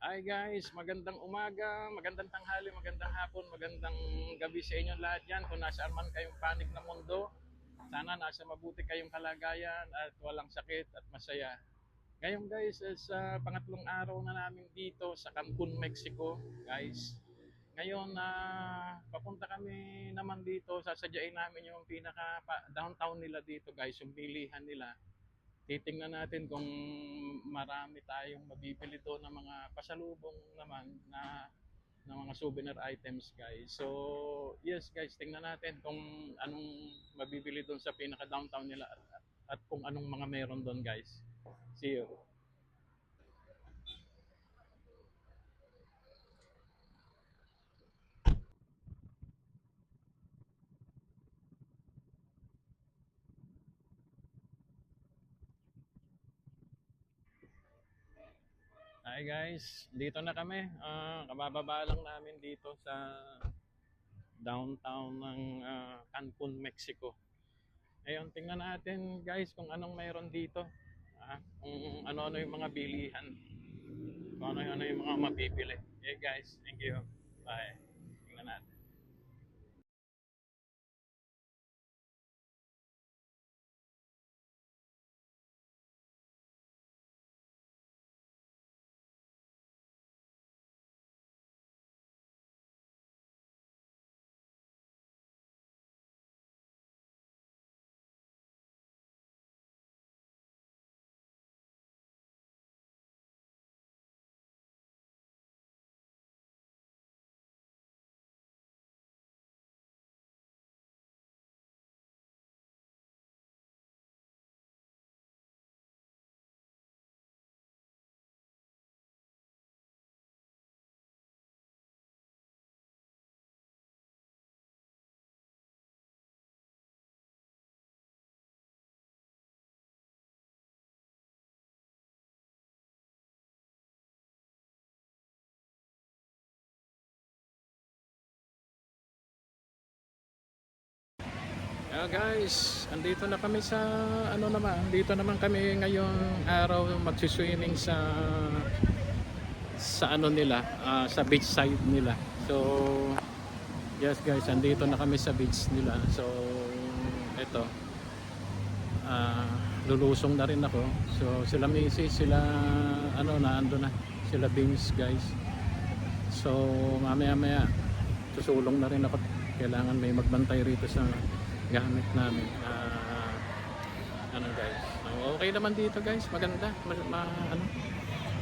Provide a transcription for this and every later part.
Hi guys, magandang umaga, magandang tanghali, magandang hapon, magandang gabi sa inyo lahat yan. Kung nasaan man kayong panig ng mundo, sana nasa mabuti kayong kalagayan at walang sakit at masaya. Ngayon guys, sa pangatlong araw na namin dito sa Cancun, Mexico, guys. Ngayon na papunta kami naman dito, sasadyain namin yung pinaka downtown nila dito guys, yung bilihan nila. Titingnan natin kung marami tayong mabibili doon ng mga pasalubong naman na mga souvenir items guys. So yes guys, tingnan natin kung anong mabibili doon sa pinaka downtown nila at kung anong mga meron doon guys. See you. Hi guys, dito na kami. Kabababa lang namin dito sa downtown ng Cancun, Mexico. Ngayon, tingnan natin guys kung anong mayroon dito. Kung ano-ano yung mga bilihan. Kung ano-ano yung mga mabibili. Okay guys, thank you. Bye. Tingnan natin. Guys, andito na kami sa ano naman, dito naman kami ngayong araw magsiswimming sa ano nila, sa beach side nila. So, yes guys, andito na kami sa beach nila. So, eto, ah, lulusong na rin ako. So, sila Macy, sila ano na ando na, sila Beans guys. So, mamaya-maya susulong na rin ako. Kailangan may magbantay rito sa gamit namin. Ano guys, okay naman dito guys, maganda, ano,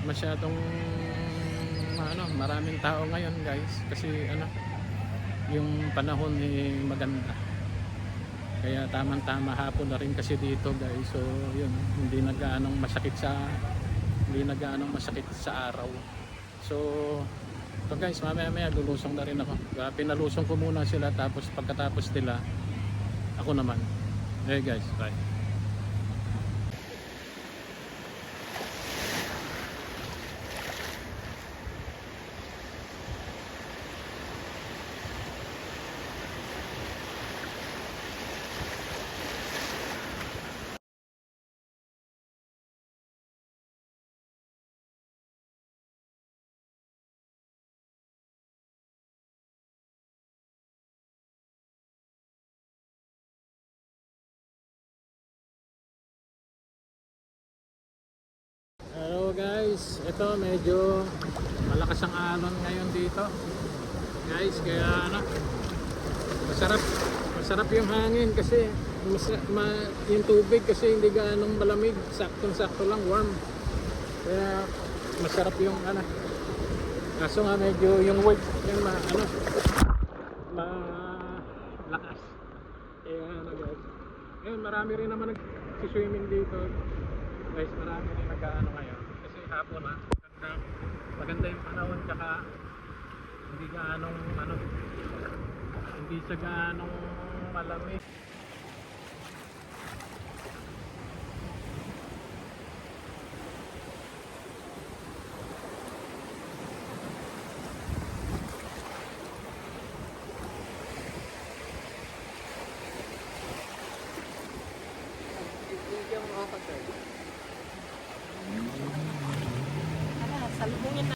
masyadong ano, maraming tao ngayon guys kasi ano, yung panahon maganda, kaya tamang tama hapon na rin kasi dito guys. So yun, hindi nagaanong masakit sa araw. So ito guys, mamaya lulusong na rin ako. Pinalusong ko muna sila, tapos pagkatapos nila ako naman. Okay guys, bye. Hello guys, ito medyo malakas ang alon ngayon dito guys, kaya ano, masarap masarap yung hangin kasi yung tubig kasi hindi gaanong malamig, saktong sakto lang, warm, kaya masarap yung ano. Kaso nga medyo yung wave yung malakas, kaya ano guys, ngayon marami rin naman nag-swimming dito guys, marami rin nag-ano ngayon kasi hapon maganda, maganda yung panahon, tsaka hindi gaanong ano, hindi sa gaanong malamig. Salubungin